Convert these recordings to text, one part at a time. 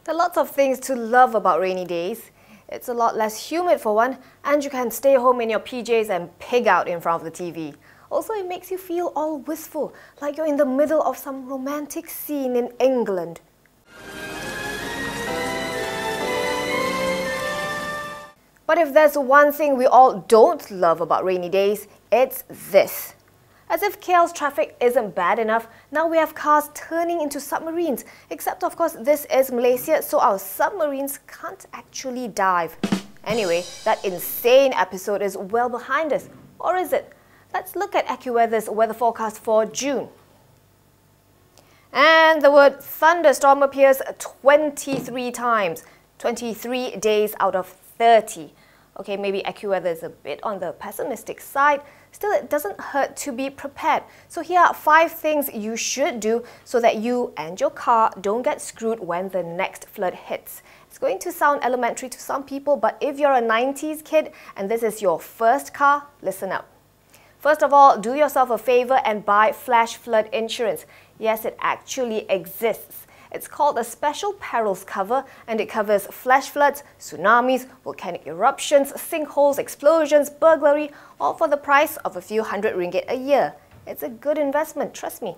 There are lots of things to love about rainy days. It's a lot less humid for one, and you can stay home in your PJs and pig out in front of the TV. Also, it makes you feel all wistful, like you're in the middle of some romantic scene in England. But if there's one thing we all don't love about rainy days, it's this. As if KL's traffic isn't bad enough, now we have cars turning into submarines. Except, of course, this is Malaysia, so our submarines can't actually dive. Anyway, that insane episode is well behind us. Or is it? Let's look at AccuWeather's weather forecast for June. And the word thunderstorm appears 23 times. 23 days out of 30. Okay, maybe AccuWeather is a bit on the pessimistic side. Still, it doesn't hurt to be prepared. So here are 5 things you should do so that you and your car don't get screwed when the next flood hits. It's going to sound elementary to some people, but if you're a 90s kid and this is your first car, listen up. First of all, do yourself a favor and buy flash flood insurance. Yes, it actually exists. It's called a special perils cover, and it covers flash floods, tsunamis, volcanic eruptions, sinkholes, explosions, burglary, all for the price of a few hundred ringgit a year. It's a good investment, trust me.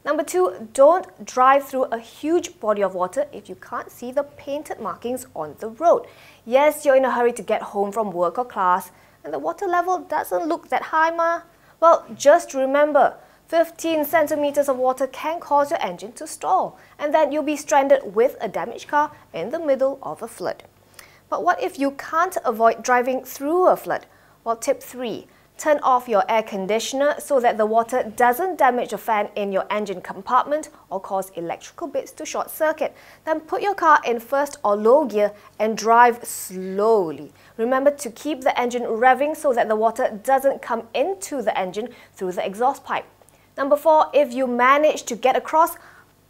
Number 2, don't drive through a huge body of water if you can't see the painted markings on the road. Yes, you're in a hurry to get home from work or class, and the water level doesn't look that high, ma. Well, just remember, 15 centimeters of water can cause your engine to stall, and then you'll be stranded with a damaged car in the middle of a flood. But what if you can't avoid driving through a flood? Well, tip 3. Turn off your air conditioner so that the water doesn't damage the fan in your engine compartment or cause electrical bits to short circuit. Then put your car in first or low gear and drive slowly. Remember to keep the engine revving so that the water doesn't come into the engine through the exhaust pipe. Number 4, if you manage to get across,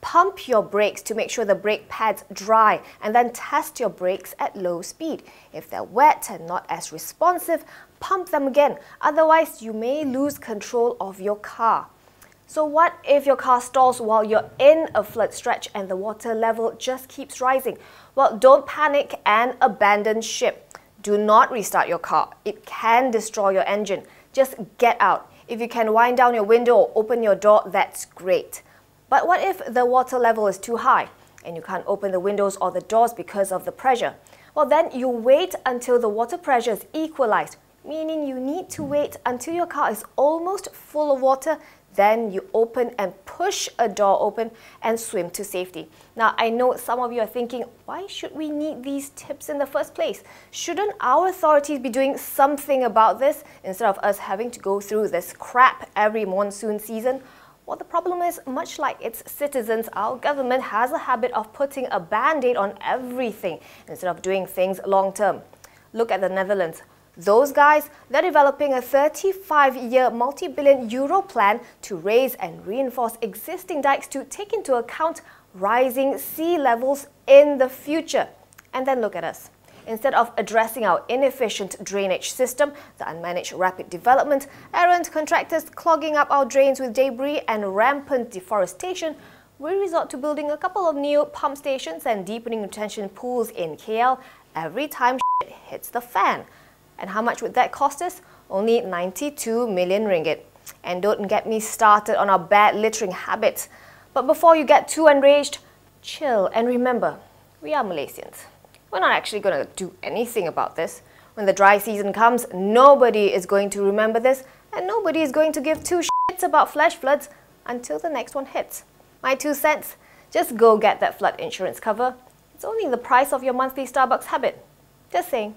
pump your brakes to make sure the brake pads dry and then test your brakes at low speed. If they're wet and not as responsive, pump them again. Otherwise, you may lose control of your car. So what if your car stalls while you're in a flood stretch and the water level just keeps rising? Well, don't panic and abandon ship. Do not restart your car. It can destroy your engine. Just get out. If you can wind down your window or open your door, that's great. But what if the water level is too high and you can't open the windows or the doors because of the pressure? Well, then you wait until the water pressure is equalized, meaning you need to wait until your car is almost full of water. Then you open and push a door open and swim to safety. Now, I know some of you are thinking, why should we need these tips in the first place? Shouldn't our authorities be doing something about this instead of us having to go through this crap every monsoon season? Well, the problem is, much like its citizens, our government has a habit of putting a band-aid on everything instead of doing things long-term. Look at the Netherlands. Those guys, they're developing a 35-year multi-billion euro plan to raise and reinforce existing dikes to take into account rising sea levels in the future. And then look at us. Instead of addressing our inefficient drainage system, the unmanaged rapid development, errant contractors clogging up our drains with debris and rampant deforestation, we resort to building a couple of new pump stations and deepening retention pools in KL every time shit hits the fan. And how much would that cost us? Only 92 million ringgit. And don't get me started on our bad littering habits. But before you get too enraged, chill and remember, we are Malaysians. We're not actually going to do anything about this. When the dry season comes, nobody is going to remember this, and nobody is going to give 2 shits about flash floods until the next one hits. My 2 cents, just go get that flood insurance cover. It's only the price of your monthly Starbucks habit. Just saying.